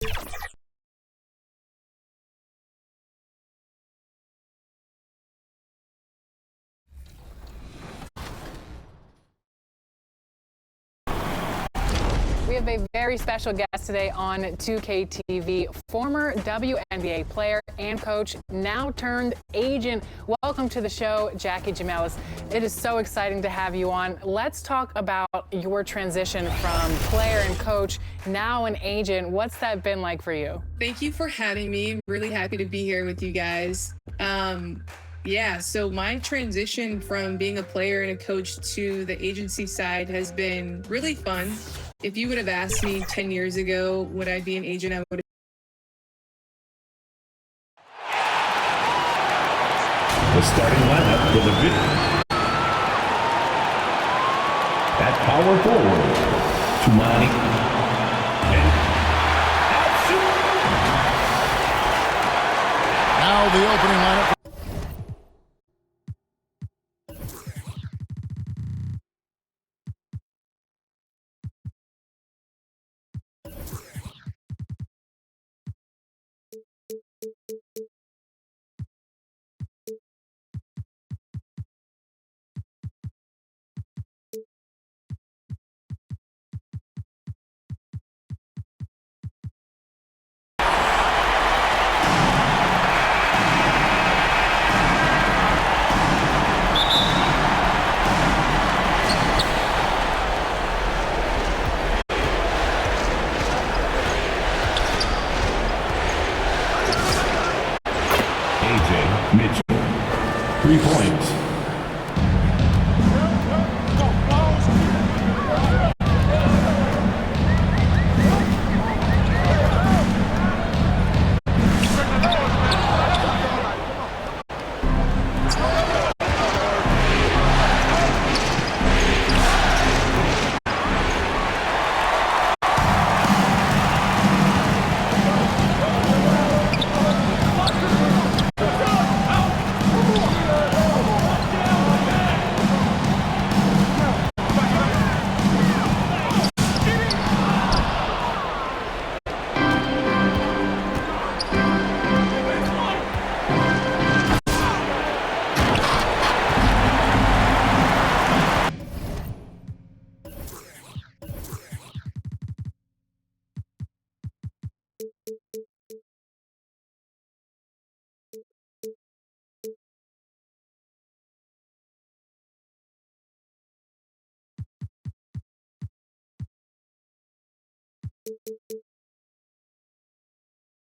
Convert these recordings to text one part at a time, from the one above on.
We have a very special guest today on 2K TV, former WNBA player and coach, now turned agent. Welcome to the show, Jackie Jamelis. It is so exciting to have you on. Let's talk about your transition from player and coach, now an agent. What's that been like for you? Thank you for having me. I'm really happy to be here with you guys. So my transition from being a player and a coach to the agency side has been really fun. If you would have asked me 10 years ago, would I be an agent, I would have. The starting lineup for the video. At power forward, Tumani. Now the opening lineup. Mitchell, 3 points.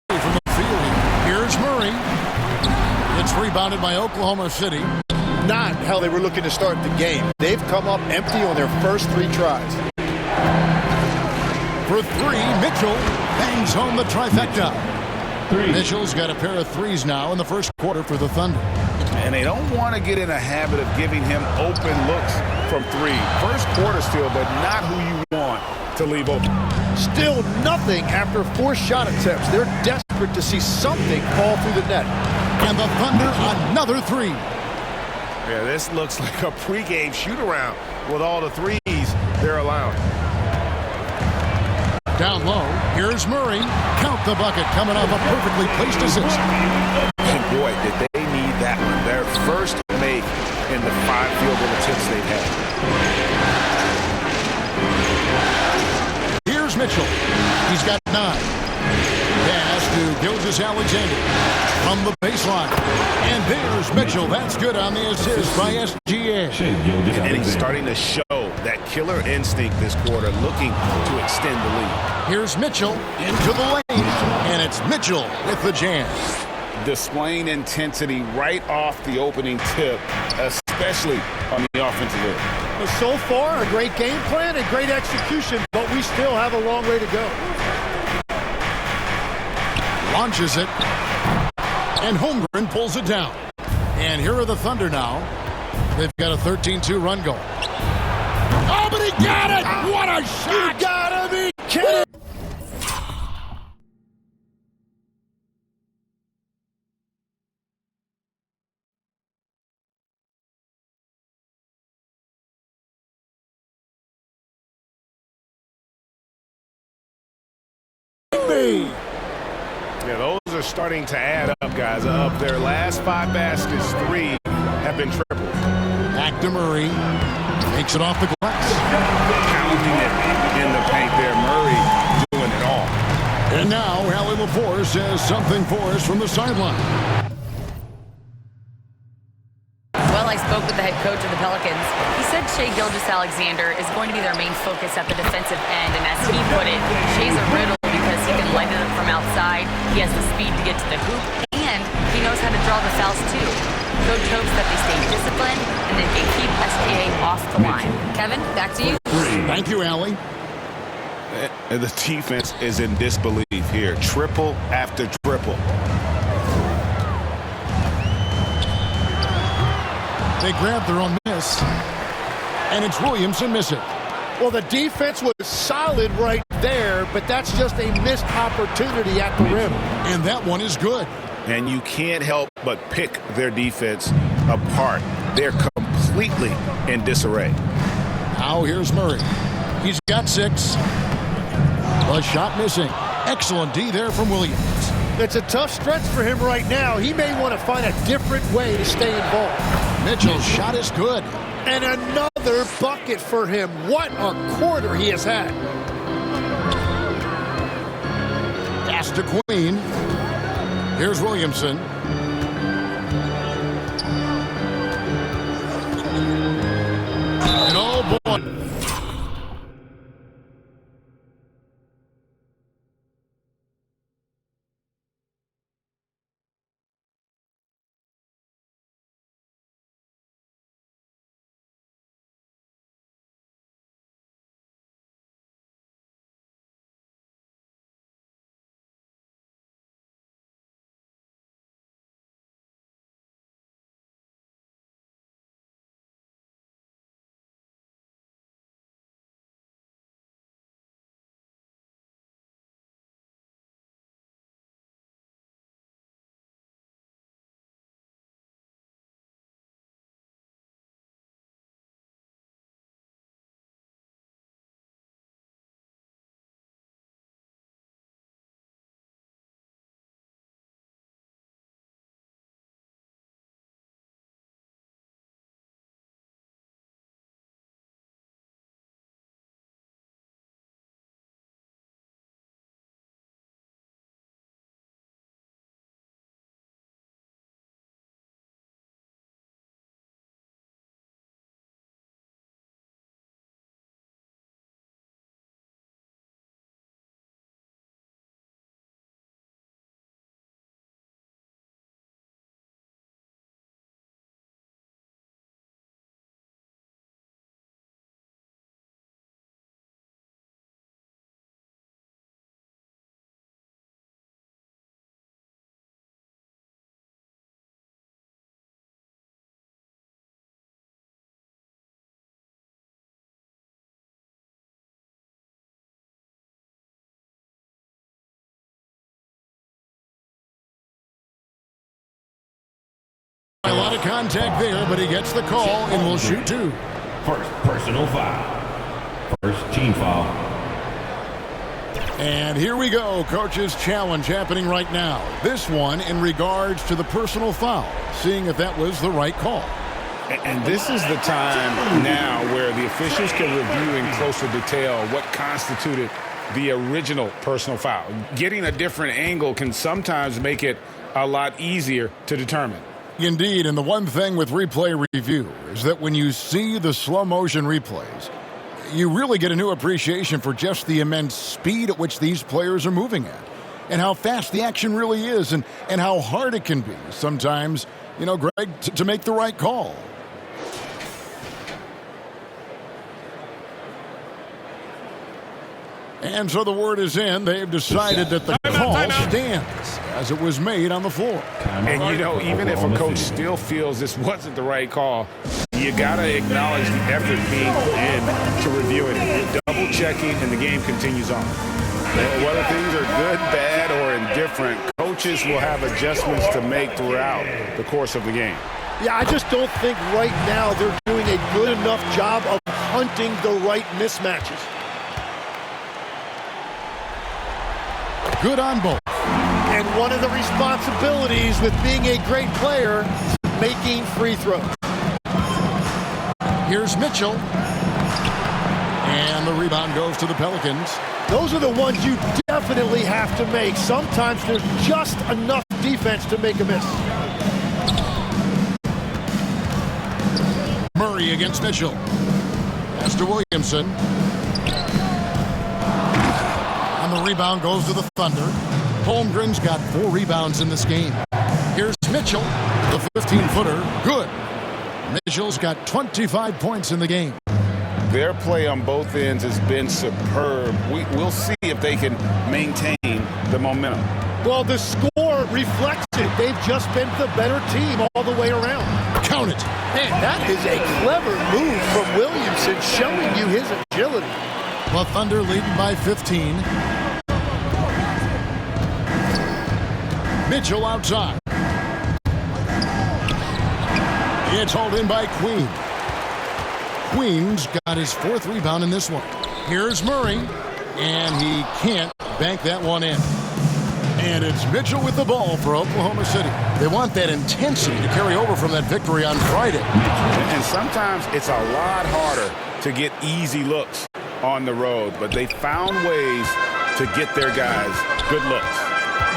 From the field, here's Murray. It's rebounded by Oklahoma City. Not how they were looking to start the game. They've come up empty on their first 3 tries. For 3, Mitchell bangs home the trifecta. Mitchell's got a pair of threes now in the first quarter for the Thunder. And they don't want to get in a habit of giving him open looks from 3. First quarter still, but not who you want to leave open. Still nothing after 4 shot attempts. They're desperate to see something fall through the net. And the Thunder another 3. Yeah, this looks like a pregame shoot-around with all the threes they're allowing. Down low, here's Murray. Count the bucket coming off a perfectly placed assist. And boy, did they need that one. Their first make in the 5 field goal attempts they've had. Here's Mitchell. He's got 9. Pass to Gilgeous-Alexander from the baseline. And there's Mitchell. That's good on the assist by SGA. And he's starting to show that killer instinct this quarter, looking to extend the lead. Here's Mitchell into the lane. And it's Mitchell with the jam. Displaying intensity right off the opening tip, especially on the offensive end. So far, a great game plan and great execution, but we still have a long way to go. Launches it. And Holmgren pulls it down. And here are the Thunder now. They've got a 13-2 run goal. Oh, but he got it! What a shot! You gotta be kidding! three. Yeah, those are starting to add up, guys. Of their last 5 baskets, 3 have been triple. Back to Murray. Takes it off the glass. Pounding it in the paint there. Murray doing it all. And now, Allie Laforce says something for us from the sideline. Well, I spoke with the head coach of the Pelicans. He said Shai Gilgeous-Alexander is going to be their main focus at the defensive end. And as he put it, Shai's a riddle because he can light it up from outside. He has the speed to get to the hoop, and he knows how to draw the fouls too. Coach hopes that they stay disciplined and that they keep SGA off the line. Kevin, back to you. Thank you, Allie. The defense is in disbelief here. Triple after triple. They grab their own miss, and it's Williamson missing. Well, the defense was solid right there, but that's just a missed opportunity at the rim. And that one is good. And you can't help but pick their defense apart. They're completely in disarray. Now here's Murray. He's got 6. A shot missing. Excellent D there from Williams. It's a tough stretch for him right now. He may want to find a different way to stay involved. Mitchell's shot is good. And another bucket for him. What a quarter he has had. Pass to Queen. Here's Williamson. And oh boy. A lot of contact there, but he gets the call and will shoot 2. First personal foul. First team foul. And here we go. Coach's challenge happening right now. This one in regards to the personal foul. Seeing if that was the right call. And this is the time now where the officials can review in closer detail what constituted the original personal foul. Getting a different angle can sometimes make it a lot easier to determine. Indeed, and the one thing with replay review is that when you see the slow motion replays, you really get a new appreciation for just the immense speed at which these players are moving at and how fast the action really is and how hard it can be sometimes, you know, Greg, to make the right call. And so the word is in. They've decided that the call stands as it was made on the floor. And, you know, even if a coach still feels this wasn't the right call, you got to acknowledge the effort being put in to review it. You're double-checking, and the game continues on. Whether things are good, bad, or indifferent, coaches will have adjustments to make throughout the course of the game. Yeah, I just don't think right now they're doing a good enough job of hunting the right mismatches. good on both. And one of the responsibilities with being a great player is making free throws. Here's Mitchell. And the rebound goes to the Pelicans. Those are the ones you definitely have to make. Sometimes there's just enough defense to make a miss. Murray against Mitchell. Pass to Williamson. And the rebound goes to the Thunder. Holmgren's got 4 rebounds in this game. Here's Mitchell, the 15-footer. Good. Mitchell's got 25 points in the game. Their play on both ends has been superb. We'll see if they can maintain the momentum. Well, the score reflects it. They've just been the better team all the way around. Count it. Man, that is a clever move from Williamson, showing you his agility. The Thunder leading by 15. Mitchell outside. It's hauled in by Queen. Queen's got his 4th rebound in this one. Here's Murray, and he can't bank that one in. And it's Mitchell with the ball for Oklahoma City. They want that intensity to carry over from that victory on Friday. And sometimes it's a lot harder to get easy looks on the road, but they found ways to get their guys good looks.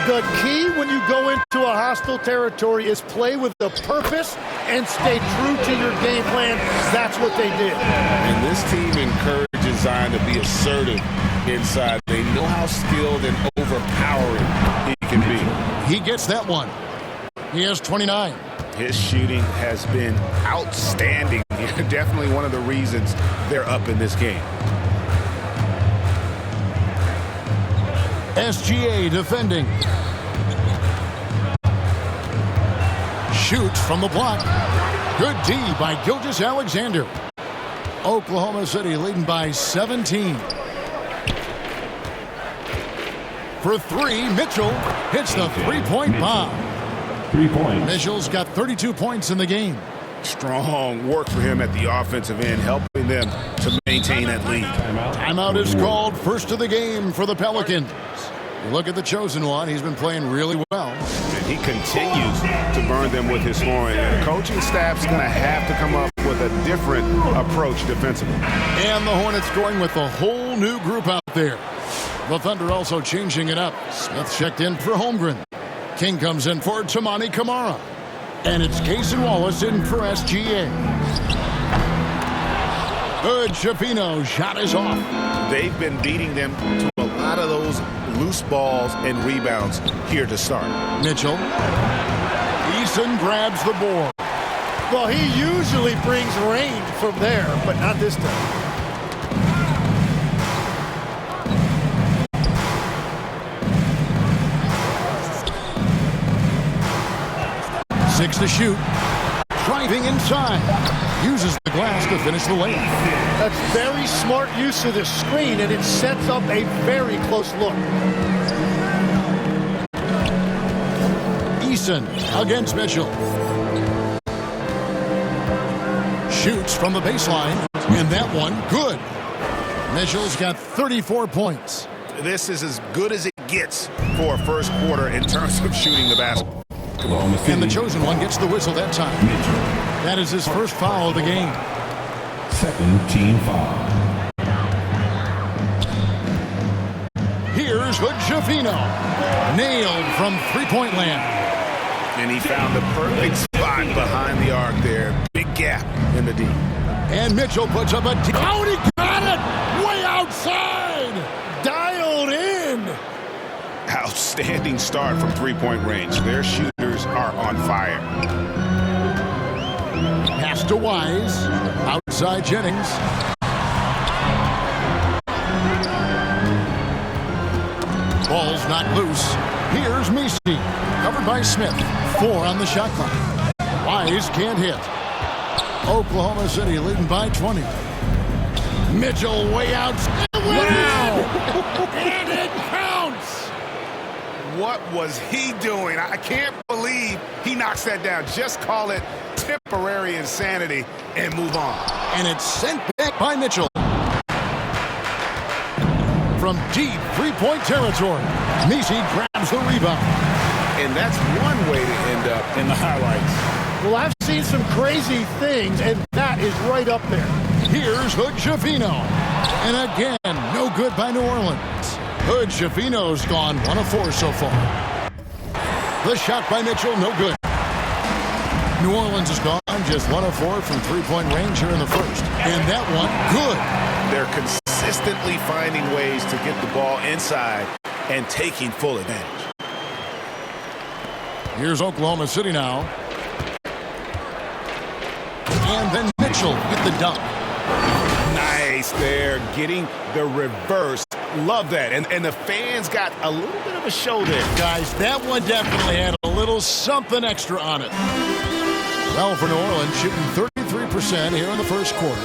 The key when you go into a hostile territory is play with a purpose and stay true to your game plan. That's what they did. And this team encourages Zion to be assertive inside. They know how skilled and overpowering he can be. He gets that one. He has 29. His shooting has been outstanding. Definitely one of the reasons they're up in this game. SGA defending. Shoots from the block. Good D by Gilgeous-Alexander. Oklahoma City leading by 17. For 3, Mitchell hits the 3-point bomb. 3 points. Mitchell's got 32 points in the game. Strong work for him at the offensive end, helping them to maintain that lead. Timeout is called, first of the game for the Pelicans. You look at the chosen one. He's been playing really well. And he continues to burn them with his scoring. And the coaching staff's going to have to come up with a different approach defensively. And the Hornets going with a whole new group out there. The Thunder also changing it up. Smith checked in for Holmgren. King comes in for Tamani Kamara. And it's Cason Wallace in for SGA. Good. Shafino shot is off. They've been beating them to a lot of those loose balls and rebounds here to start. Mitchell. Eason grabs the board. Well, he usually brings rain from there, but not this time. Six to shoot. Driving inside. Uses the glass to finish the layup. That's very smart use of the screen, and it sets up a very close look. Eason against Mitchell. Shoots from the baseline, and that one good. Mitchell's got 34 points. This is as good as it gets for a first quarter in terms of shooting the basketball. And the chosen one gets the whistle that time. That is his first foul of the game. Second team foul. Here's Hood-Schifino. Nailed from three-point land. And he found the perfect spot behind the arc there. Big gap in the D. And Mitchell puts up a D. Oh, he got it! Way outside! Dialed in! Outstanding start from three-point range. Their shooters are on fire. Pass to Wise. Outside Jennings. Ball's not loose. Here's Messi. Covered by Smith. 4 on the shot clock. Wise can't hit. Oklahoma City leading by 20. Mitchell way out. Wow! And it counts! What was he doing? I can't believe he knocks that down. Just call it temporary insanity and move on. And it's sent back by Mitchell. from deep three-point territory. Messi grabs the rebound. And that's one way to end up in the highlights. Well, I've seen some crazy things, and that is right up there. Here's Hood-Schifino. And again, no good by New Orleans. Hood-Schifino's gone 1 of 4 so far. The shot by Mitchell, no good. New Orleans is gone just 1 of 4 from three-point range here in the first. And that one, good. They're consistently finding ways to get the ball inside and taking full advantage. Here's Oklahoma City now. And then Mitchell with the dunk. Nice there, getting the reverse. Love that. And the fans got a little bit of a show there. Guys, that one definitely had a little something extra on it. Well, for New Orleans, shooting 33% here in the first quarter.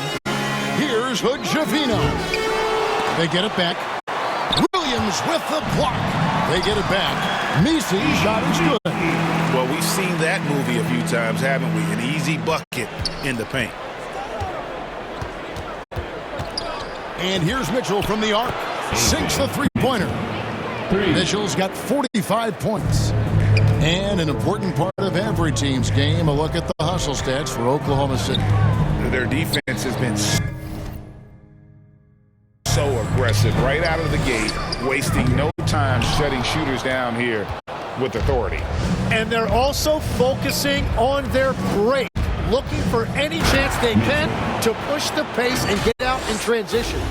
Here's Hood-Schifino. They get it back. Williams with the block. They get it back. Messi shot is good. Well, we've seen that movie a few times, haven't we? An easy bucket in the paint. And here's Mitchell from the arc. Sinks the three-pointer. Mitchell's got 45 points. And an important part of every team's game, a look at the hustle stats for Oklahoma City. Their defense has been so aggressive right out of the gate, wasting no time shutting shooters down here with authority. And they're also focusing on their break, looking for any chance they can to push the pace and get out in transition.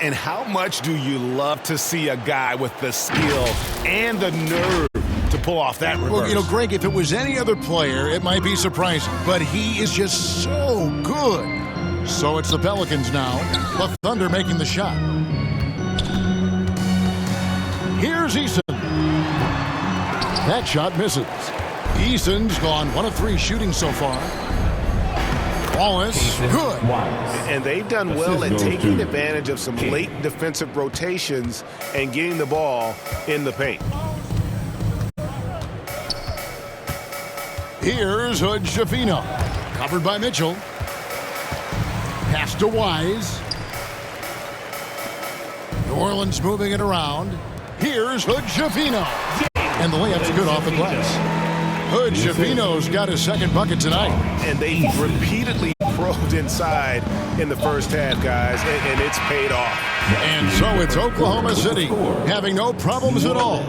And how much do you love to see a guy with the skill and the nerve to pull off that reverse? Well, you know, Greg, if it was any other player, it might be surprising. But he is just so good. So it's the Pelicans now. The Thunder making the shot. Here's Eason. That shot misses. Eason's gone 1 of 3 shooting so far. Wallace, good. And they've done well at taking advantage of some late defensive rotations and getting the ball in the paint. Here's Hood-Schifino. Covered by Mitchell. Pass to Wise. New Orleans moving it around. Here's Hood-Schifino. And the layup's good off the glass. Hood-Schifino's got his second bucket tonight. And they repeatedly probed inside in the first half, guys, and it's paid off. And so it's Oklahoma City having no problems at all.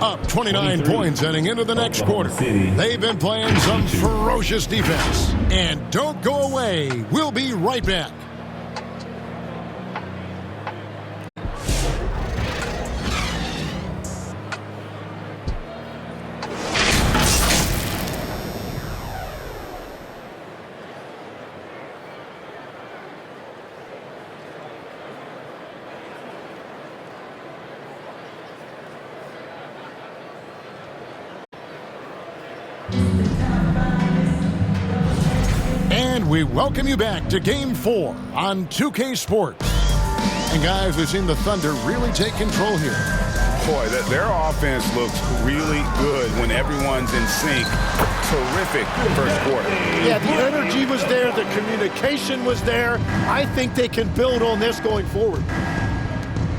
Up 29 points heading into the next quarter. They've been playing some ferocious defense. And don't go away. We'll be right back. And we welcome you back to Game 4 on 2K Sports. And guys, we've seen the Thunder really take control here. Boy, their offense looks really good when everyone's in sync. Terrific first quarter. Yeah, the energy was there. The communication was there. I think they can build on this going forward.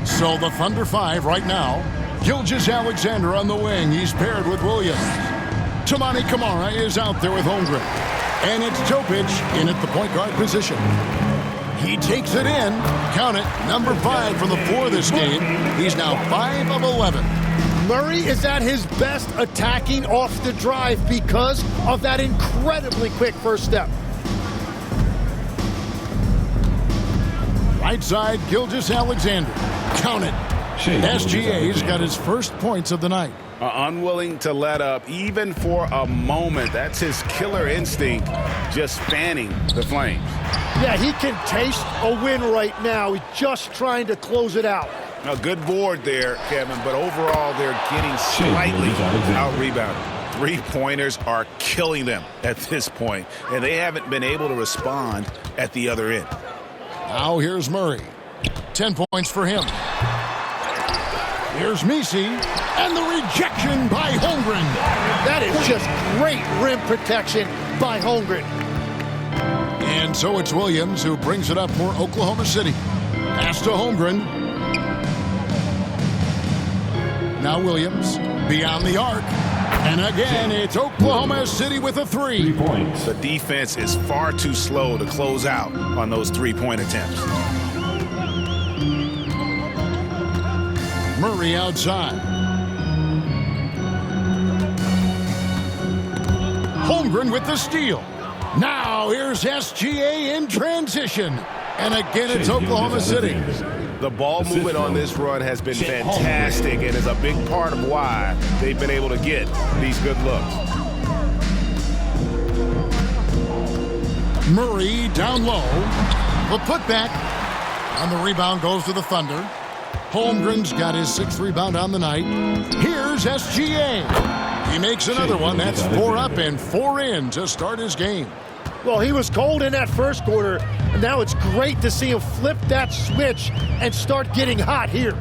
So the Thunder 5 right now. Gilgeous-Alexander on the wing. He's paired with Williams. Toumani Camara is out there with Holmgren. And it's Topic in at the point guard position. He takes it in. Count it. Number 5 for the 4 this game. He's now 5 of 11. Murray is at his best attacking off the drive because of that incredibly quick first step. Right side, Gilgeous-Alexander. Count it. SGA's got his first points of the night. Unwilling to let up even for a moment. That's his killer instinct, just fanning the flames. Yeah, he can taste a win right now. He's just trying to close it out. A good board there, Kevin, but overall they're getting slightly out-rebounded. Three-pointers are killing them at this point, and they haven't been able to respond at the other end. Now here's Murray. 10 points for him. Here's Messi, and the rejection by Holmgren. That is just great rim protection by Holmgren. And so it's Williams who brings it up for Oklahoma City. Pass to Holmgren. Now Williams beyond the arc. And again, it's Oklahoma City with a 3. 3 points. The defense is far too slow to close out on those three-point attempts. Murray outside. Holmgren with the steal. Now here's SGA in transition. And again, it's Oklahoma City. The ball movement on this run has been fantastic and is a big part of why they've been able to get these good looks. Murray down low. The putback. On the rebound goes to the Thunder. Holmgren's got his 6th rebound on the night. Here's SGA. He makes another one. That's 4 up and 4 in to start his game. Well, he was cold in that first quarter, and now it's great to see him flip that switch and start getting hot here.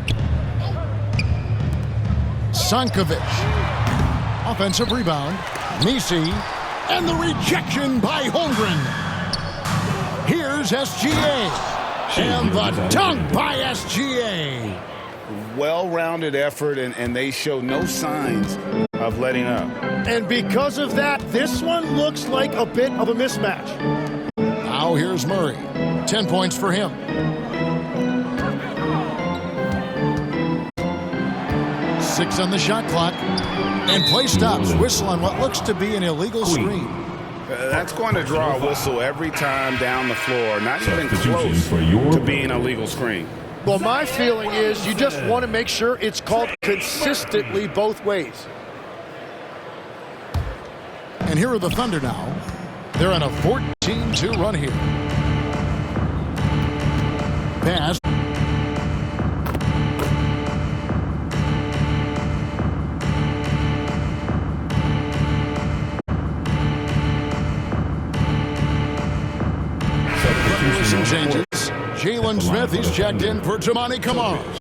Sankovic. Offensive rebound. Nisi. And the rejection by Holmgren. Here's SGA. And the dunk by SGA. Well-rounded effort, and they show no signs of letting up. And because of that, this one looks like a bit of a mismatch. Now here's Murray. 10 points for him. 6 on the shot clock. And play stops. Whistle on what looks to be an illegal screen. That's going to draw a whistle every time down the floor. Not even close to being a legal screen. Well, my feeling is you just want to make sure it's called consistently both ways. And here are the Thunder now. They're on a 14-2 run here. Pass. Some changes. Jalen Smith, he's checked in for Jamani Kamara.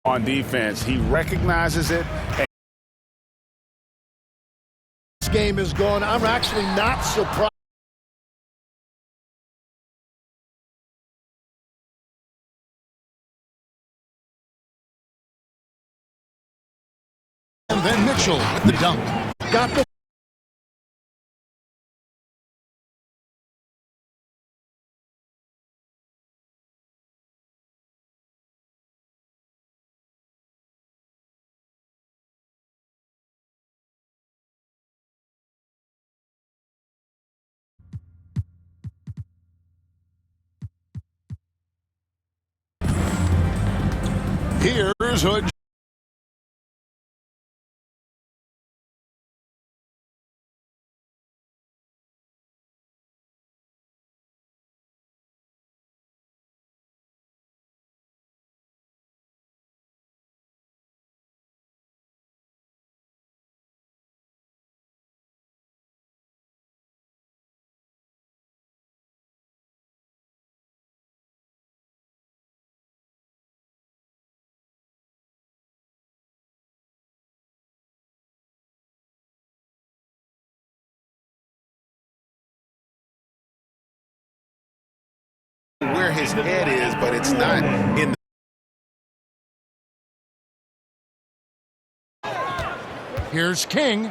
On defense, he recognizes it. This game is gone. I'm actually not surprised. And then Mitchell with the dunk. Got the Here's Hood. Where his head is, but it's not in the... Here's King.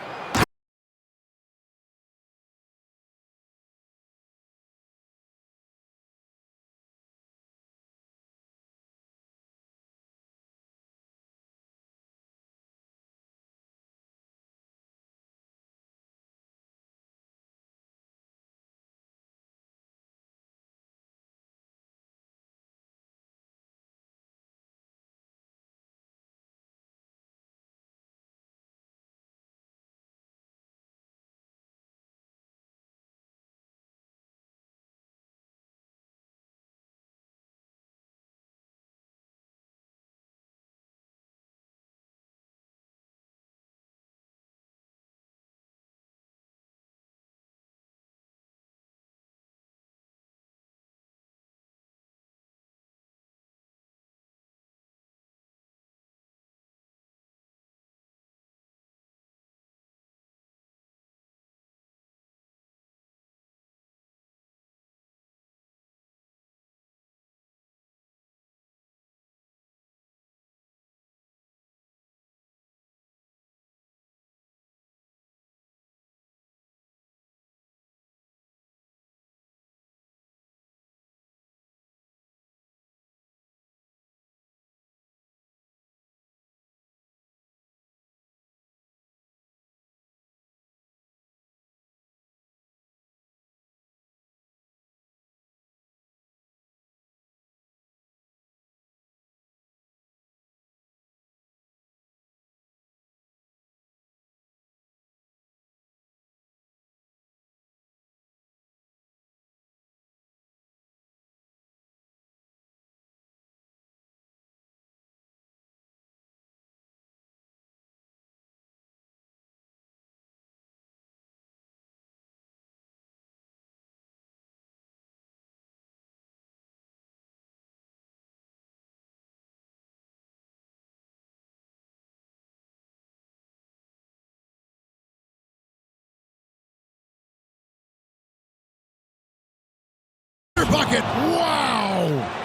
bucket. Wow!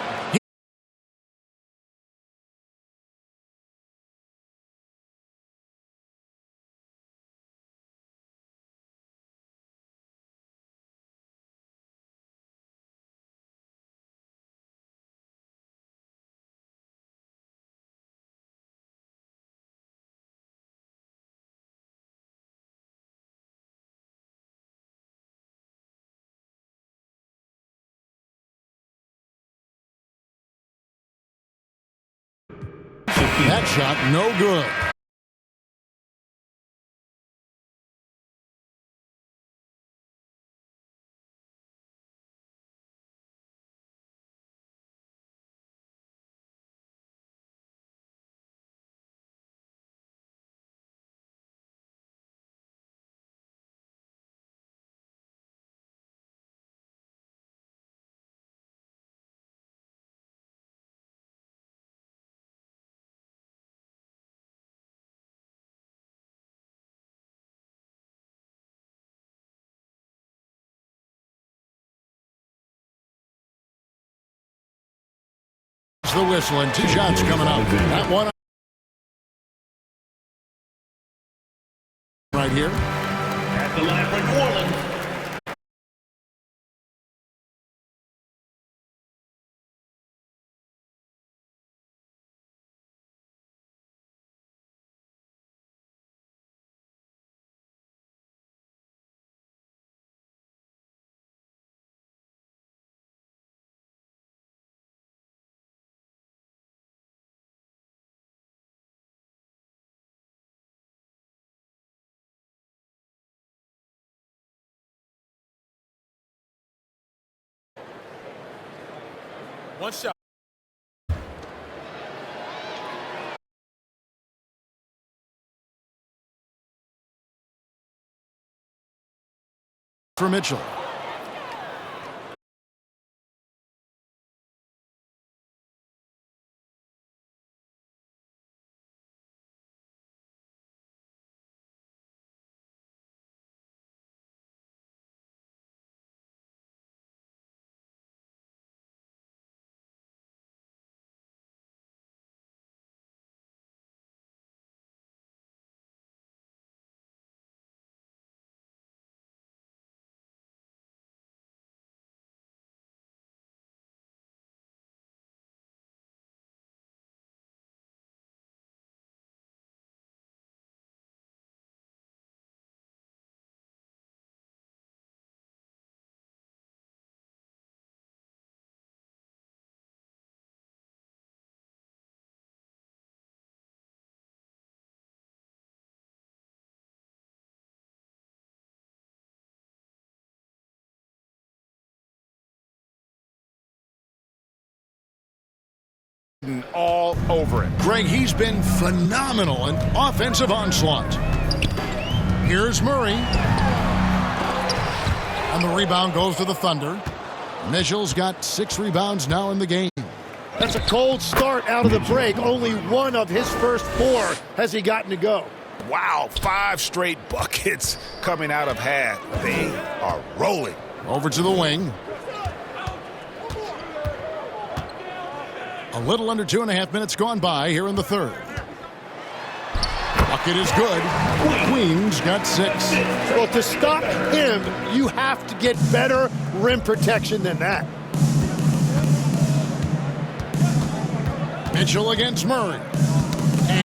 That shot, no good. The whistle and 2 shots coming up. That one right here. At the line for New Orleans. One shot. For Mitchell. All over it. Greg, he's been phenomenal in offensive onslaught. Here's Murray. And the rebound goes to the Thunder. Mitchell's got 6 rebounds now in the game. That's a cold start out of the break. Only one of his first 4 has he gotten to go. Wow, 5 straight buckets coming out of half. They are rolling. Over to the wing. A little under 2.5 minutes gone by here in the third. Bucket is good. Queens got 6. Well, to stop him, you have to get better rim protection than that. Mitchell against Murray.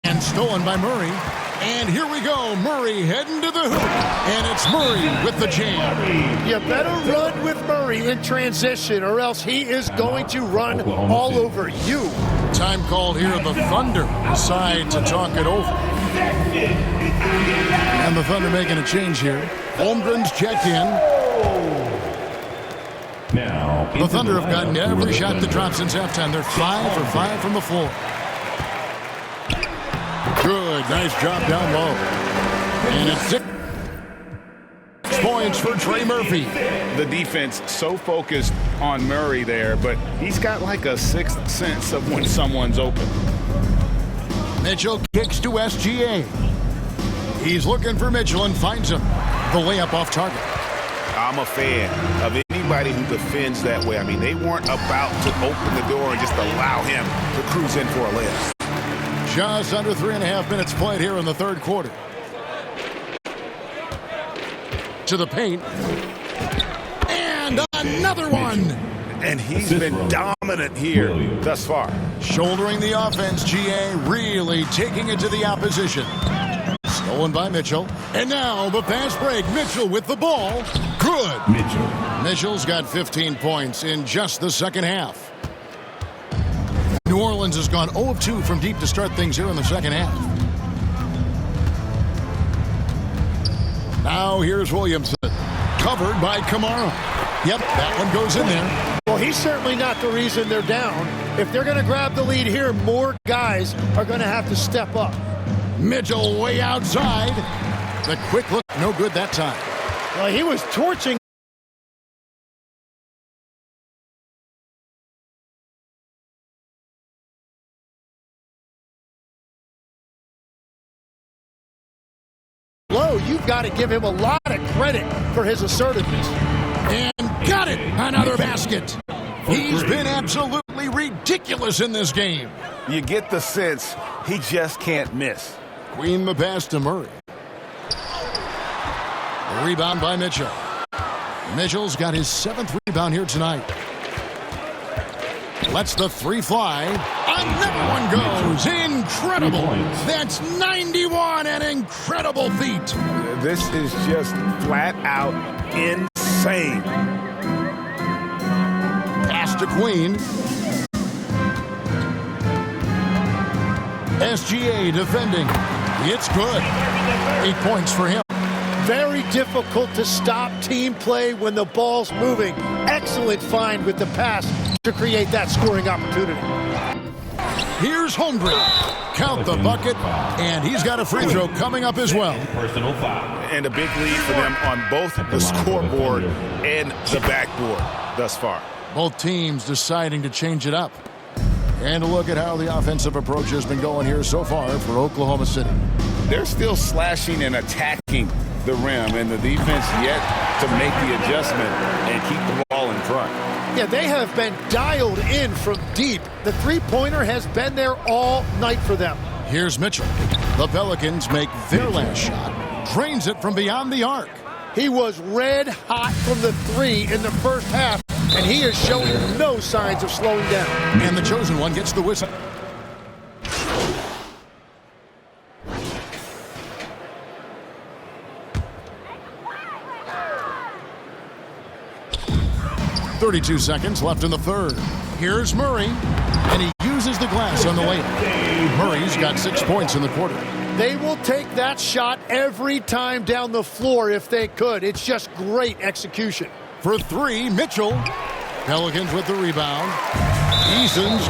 And stolen by Murray. And here we go. Murray heading to the hoop. And it's Murray with the jam. You better run with Murray in transition or else he is going to run all over you. Time called here. The Thunder decide to talk it over. And the Thunder making a change here. Holmgren's checked in. Now, The Thunder have gotten every shot that dropped since halftime. They're 5 for 5 from the floor. Good, nice drop down low. And it's 6 points for Trey Murphy. The defense so focused on Murray there, but he's got like a 6th sense of when someone's open. Mitchell kicks to SGA. He's looking for Mitchell and finds him. The layup off target. I'm a fan of any anybody who defends that way. I mean, they weren't about to open the door and just allow him to cruise in for a layup. Just under 3.5 minutes played here in the third quarter. To the paint. And another one. And he's been dominant here thus far. Shouldering the offense, GA really taking it to the opposition. Stolen by Mitchell. And now the fast break. Mitchell with the ball. Good. Mitchell's got 15 points in just the second half. New Orleans has gone 0 of 2 from deep to start things here in the second half. Now here's Williamson. Covered by Kamara. Yep, that one goes in there. Well, he's certainly not the reason they're down. If they're going to grab the lead here, more guys are going to have to step up. Mitchell way outside. The quick look, no good that time. Well, he was torching. Low, you've got to give him a lot of credit for his assertiveness. And got it! Another basket. He's been absolutely ridiculous in this game. You get the sense he just can't miss. Queen the pass to Murray. The rebound by Mitchell. Mitchell's got his 7th rebound here tonight. Lets the three fly. Another one goes. Incredible. That's 91, an incredible feat. This is just flat out insane. Pass to Queen. SGA defending. It's good. 8 points for him. Very difficult to stop team play when the ball's moving. Excellent find with the pass to create that scoring opportunity. Here's Holmgren. Count the bucket, and he's got a free throw coming up as well. Personal foul. And a big lead for them on both the scoreboard and the backboard thus far. Both teams deciding to change it up. And a look at how the offensive approach has been going here so far for Oklahoma City. They're still slashing and attacking the rim, and the defense yet to make the adjustment and keep the ball in front. Yeah, they have been dialed in from deep. The three-pointer has been there all night for them. Here's Mitchell. The Pelicans make their last shot. Drains it from beyond the arc. He was red hot from the three in the first half, and he has shown no signs of slowing down. And the chosen one gets the whistle. .32 seconds left in the third. Here's Murray, and he uses the glass on the layup. Murray's got 6 points in the quarter. They will take that shot every time down the floor if they could. It's just great execution. For three, Mitchell. Pelicans with the rebound. Eason's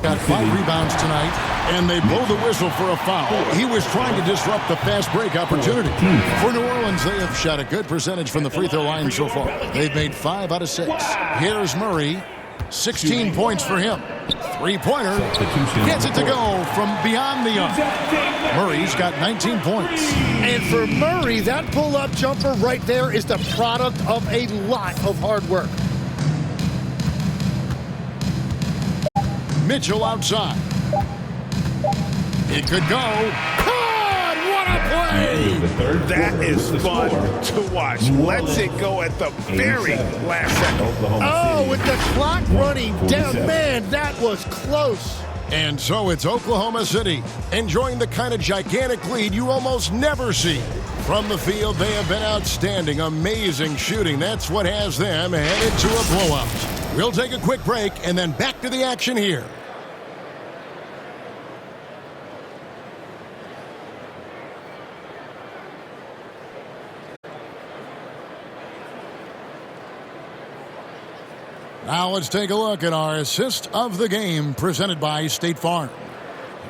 got 5 rebounds tonight, and they blow the whistle for a foul. He was trying to disrupt the fast break opportunity. For New Orleans, they have shot a good percentage from the free throw line so far. They've made 5 out of 6. Here's Murray. 16 points for him. Three-pointer. Gets it to go from beyond the arc. Murray's got 19 points. And for Murray, that pull-up jumper right there is the product of a lot of hard work. Mitchell outside. It could go. God, what a play! That is fun to watch. Lets it go at the very last second. Oh, with the clock running down. Man, that was close. And so it's Oklahoma City enjoying the kind of gigantic lead you almost never see. From the field, they have been outstanding, amazing shooting. That's what has them headed to a blowout. We'll take a quick break and then back to the action here. Now let's take a look at our assist of the game presented by State Farm.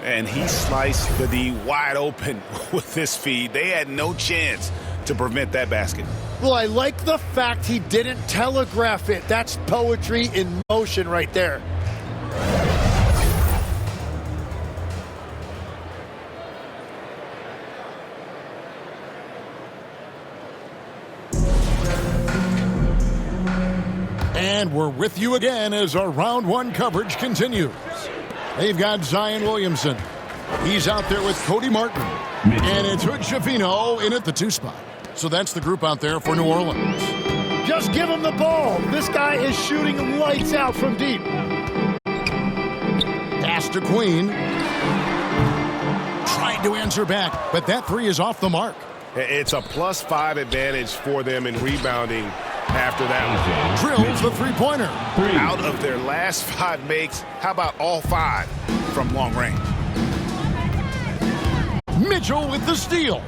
And he sliced the D wide open with this feed. They had no chance to prevent that basket. Well, I like the fact he didn't telegraph it. That's poetry in motion right there. we're with you again as our round one coverage continues. They've got Zion Williamson. He's out there with Cody Martin. And it's Hood Schifino in at the 2 spot. So that's the group out there for New Orleans. Just give him the ball. This guy is shooting lights out from deep. Pass to Queen. Tried to answer back, but that 3 is off the mark. It's a +5 advantage for them in rebounding after that one. Drills the three-pointer. Out of their last 5 makes, how about all 5 from long range? Mitchell with the steal.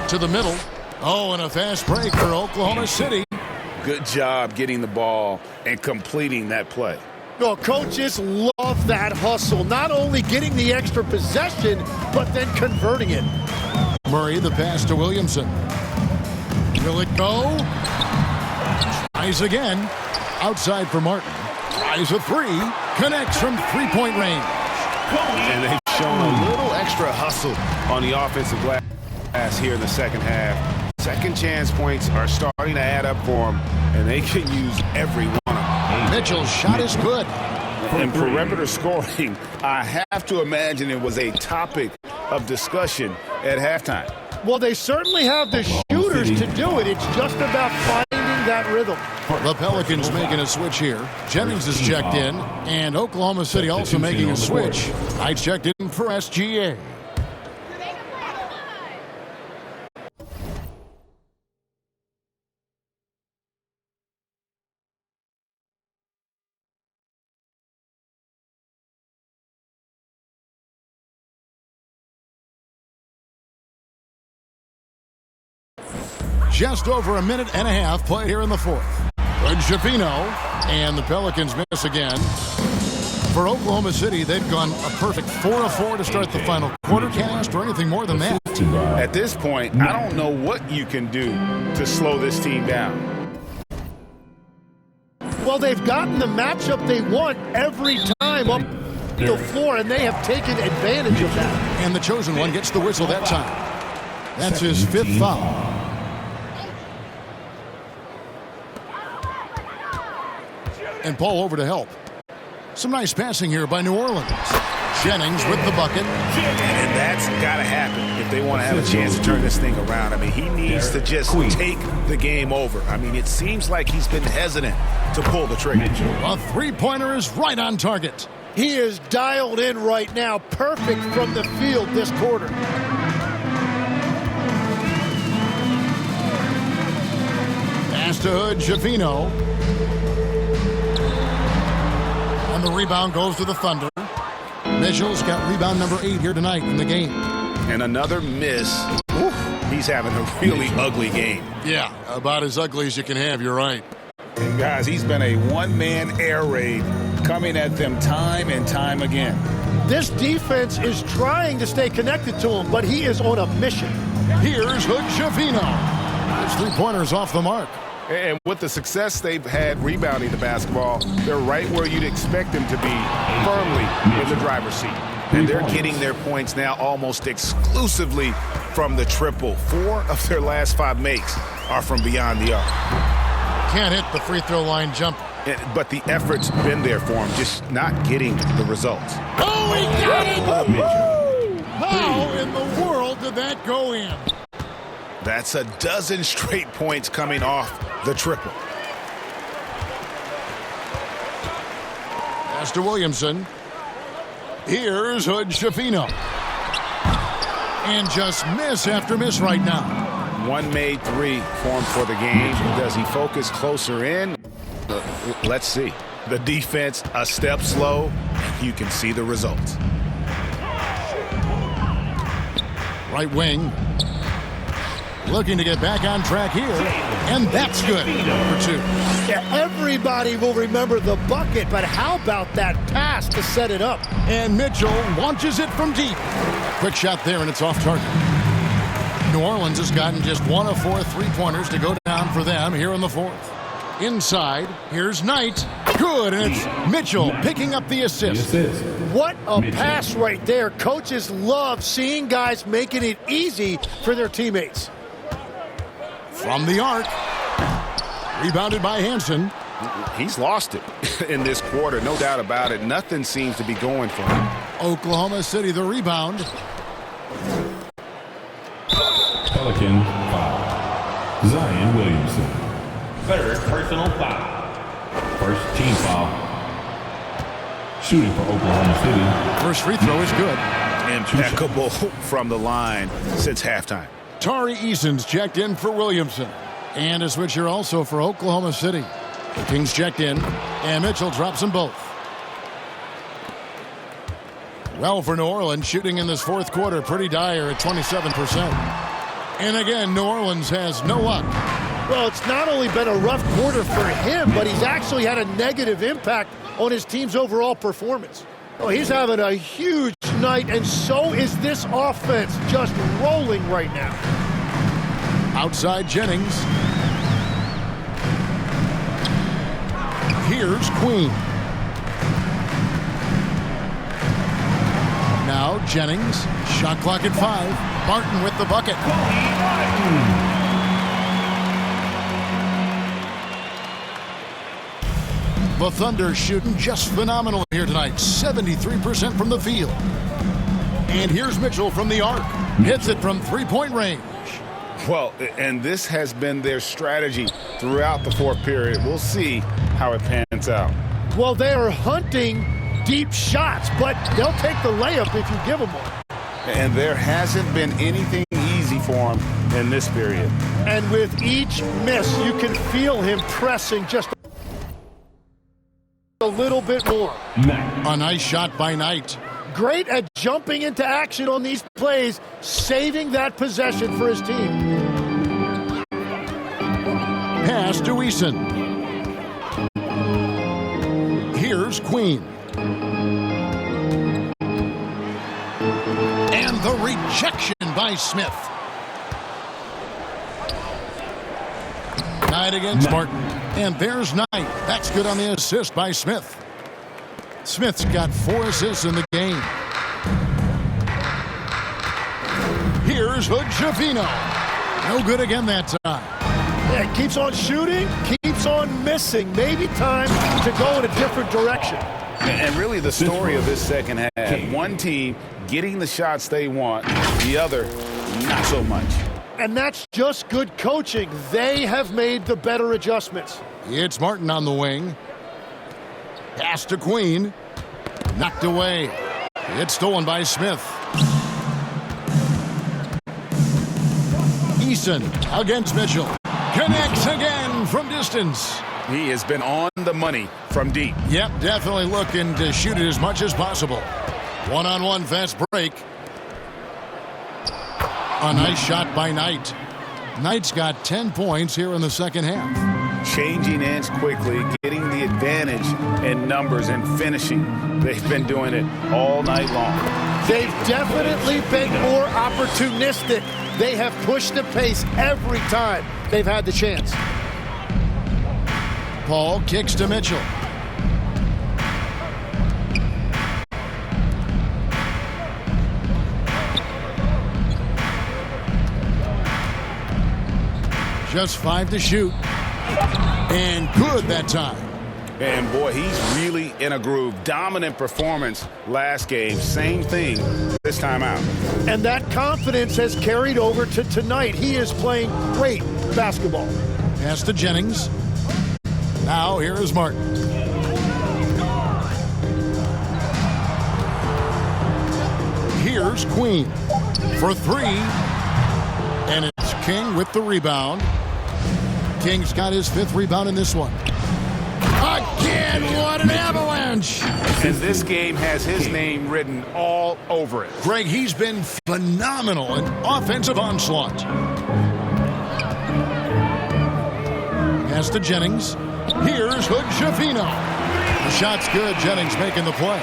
To the middle. Oh, and a fast break for Oklahoma City. Good job getting the ball and completing that play. No, coaches love that hustle. Not only getting the extra possession, but then converting it. Murray, the pass to Williamson. Will it go? Tries again. Outside for Martin. Tries a 3. Connects from three-point range. And they've shown a little extra hustle on the offensive glass here in the second half. Second chance points are starting to add up for them, and they can use every one of them. Mitchell's shot is good. And perimeter scoring, I have to imagine it was a topic of discussion at halftime. Well, they certainly have the shooters to do it. It's just about finding that rhythm. The Pelicans making a switch here. Jennings is checked in, and Oklahoma City also making a switch. I checked in for SGA. Just over a minute and a half played here in the fourth. Good Schifino, and the Pelicans miss again. For Oklahoma City, they've gone a perfect 4 of 4 to start the final quarter cast or anything more than that. At this point, I don't know what you can do to slow this team down. Well, they've gotten the matchup they want every time up the floor, and they have taken advantage of that. And the chosen one gets the whistle that time. That's his 5th foul. And Paul over to help. Some nice passing here by New Orleans. Jennings with the bucket. And that's got to happen if they want to have a chance to turn this thing around. I mean, he needs to just take the game over. I mean, it seems like he's been hesitant to pull the trigger. A three-pointer is right on target. He is dialed in right now. Perfect from the field this quarter. Pass to Hood, Schifino. And the rebound goes to the Thunder. Mitchell's got rebound number 8 here tonight in the game. And another miss. Oof, he's having a really ugly game. Yeah, about as ugly as you can have, you're right. And guys, he's been a one-man air raid coming at them time and time again. This defense is trying to stay connected to him, but he is on a mission. Here's Hood Schifino. His three-pointer's off the mark. And with the success they've had rebounding the basketball, they're right where you'd expect them to be, firmly in the driver's seat. And they're getting their points now almost exclusively from the triple. 4 of their last 5 makes are from beyond the arc. Can't hit the free throw line jump. But the effort's been there for him, just not getting the results. Oh, he got it! How in the world did that go in? That's a dozen straight points coming off the triple. Pass to Williamson. Here's Hood Schifino. And just miss after miss right now. One made 3 for him for the game. Does he focus closer in? Let's see. The defense a step slow. You can see the results. Right wing. Looking to get back on track here. And that's good for 2. Yeah, everybody will remember the bucket, but how about that pass to set it up? And Mitchell launches it from deep. Quick shot there, and it's off target. New Orleans has gotten just 1 of 4 three-pointers to go down for them here in the fourth. Inside, here's Knight. Good, and it's Mitchell picking up the assist. What a pass right there. Coaches love seeing guys making it easy for their teammates. From the arc. Rebounded by Hansen. He's lost it in this quarter, no doubt about it. Nothing seems to be going for him. Oklahoma City, the rebound. Pelican foul. Zion Williamson. Third personal foul. First team foul. Shooting for Oklahoma City. First free throw is good. Impeccable from the line since halftime. Tari Eason's checked in for Williamson. And a switcher also for Oklahoma City. The Kings checked in, and Mitchell drops them both. Well, for New Orleans, shooting in this fourth quarter, pretty dire at 27%. And again, New Orleans has no luck. Well, it's not only been a rough quarter for him, but he's actually had a negative impact on his team's overall performance. Oh, he's having a huge night, and so is this offense, just rolling right now. Outside Jennings. Here's Queen. Now Jennings. Shot clock at 5. Martin with the bucket. The Thunder shooting just phenomenal here tonight. 73% from the field. And here's Mitchell from the arc. Hits it from three-point range. Well, and this has been their strategy throughout the fourth period. We'll see how it pans out. Well, they are hunting deep shots, but they'll take the layup if you give them one. And there hasn't been anything easy for him in this period. And with each miss, you can feel him pressing just a little bit more. A nice shot by Knight. Great at jumping into action on these plays, saving that possession for his team. Pass to Eason. Here's Queen. And the rejection by Smith. Knight against Martin. And there's Knight. That's good on the assist by Smith. Smith's got 4 assists in the game. Here's Hood-Schifino. No good again that time. Yeah, keeps on shooting, keeps on missing. Maybe time to go in a different direction. And really the story of this second half, one team getting the shots they want, the other not so much. And that's just good coaching. They have made the better adjustments. It's Martin on the wing. Pass to Queen. Knocked away. It's stolen by Smith. Eason against Mitchell. Connects again from distance. He has been on the money from deep. Yep, definitely looking to shoot it as much as possible. One-on-one fast break. A nice shot by Knight. Knight's got 10 points here in the second half. Changing ends quickly, getting the advantage in numbers and finishing. They've been doing it all night long. They've definitely been more opportunistic. They have pushed the pace every time they've had the chance. Paul kicks to Mitchell. Just 5 to shoot. And good that time. And boy, he's really in a groove. Dominant performance last game. Same thing this time out. And that confidence has carried over to tonight. He is playing great basketball. Pass to Jennings. Now here is Martin. Here's Queen for 3. And it's King with the rebound. King's got his 5th rebound in this one. Again, what an avalanche! And this game has his name written all over it. Greg, he's been phenomenal in offensive onslaught. Pass to Jennings. Here's Hood-Schifino. The shot's good. Jennings making the play.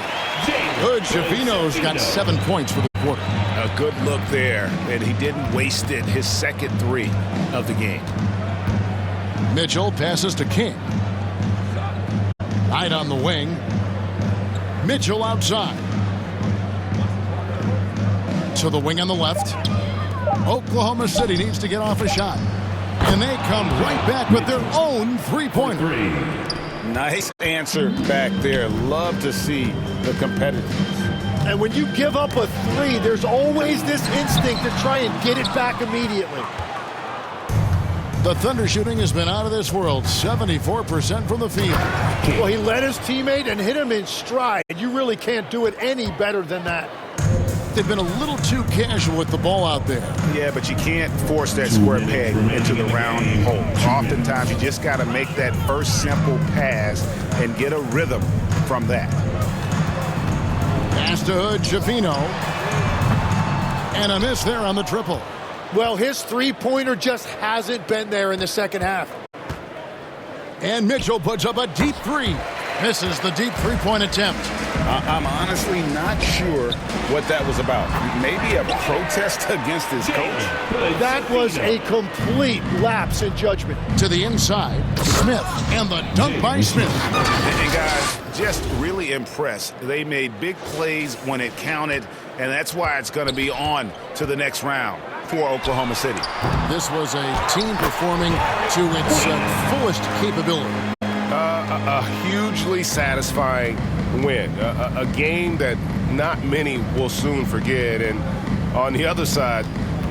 Hood-Schifino's got 7 points for the quarter. A good look there, and he didn't waste it. His second 3 of the game. Mitchell passes to King. Knight on the wing. Mitchell outside. To the wing on the left. Oklahoma City needs to get off a shot. And they come right back with their own three-pointer. Nice answer back there. Love to see the competitiveness. And when you give up a three, there's always this instinct to try and get it back immediately. The Thunder shooting has been out of this world, 74% from the field. Well, he led his teammate and hit him in stride. You really can't do it any better than that. They've been a little too casual with the ball out there. Yeah, but you can't force that square peg into the round hole. Oftentimes, you just got to make that first simple pass and get a rhythm from that. Pass to Hood, Schifino. And a miss there on the triple. Well, his three-pointer just hasn't been there in the second half. And Mitchell puts up a deep three. Misses the deep three-point attempt. I'm honestly not sure what that was about. Maybe a protest against his coach. That was a complete lapse in judgment. To the inside, Smith, and the dunk by Smith. And guys, just really impressed. They made big plays when it counted, and that's why it's going to be on to the next round for Oklahoma City. This was a team performing to its fullest capability. A hugely satisfying win. A game that not many will soon forget. And on the other side,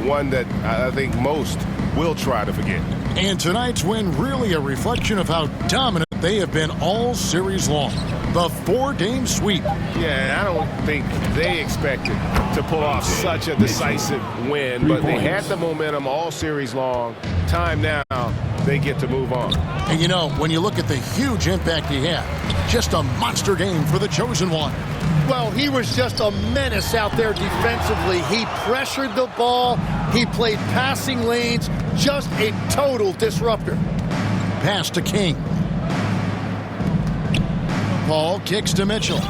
one that I think most will try to forget. And tonight's win really a reflection of how dominant they have been all series long. The 4-game sweep. Yeah, I don't think they expected to pull off such a decisive win, but they had the momentum all series long. Time now, they get to move on. And you know, when you look at the huge impact he had, just a monster game for the chosen one. Well, he was just a menace out there defensively. He pressured the ball. He played passing lanes. Just a total disruptor. Pass to King. Paul kicks to Mitchell.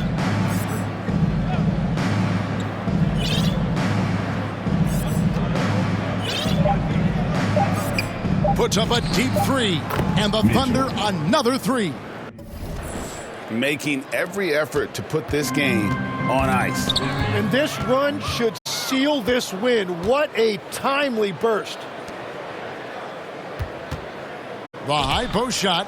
Puts up a deep three, and the Thunder another three. Making every effort to put this game on ice. And this run should seal this win. What a timely burst. The high post shot.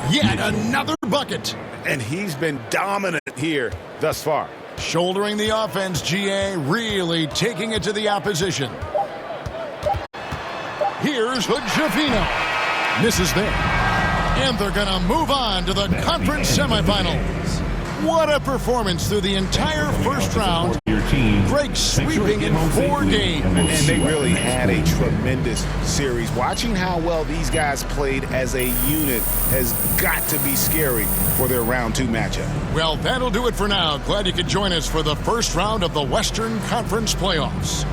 Yet another bucket. And he's been dominant here thus far. Shouldering the offense, GA really taking it to the opposition. Here's Hood Schifino. Misses there. And they're going to move on to the conference semifinals. What a performance through the entire first round. Great sweeping in 4 games. And they really had a tremendous series. Watching how well these guys played as a unit has got to be scary for their round 2 matchup. Well, that'll do it for now. Glad you could join us for the first round of the Western Conference playoffs.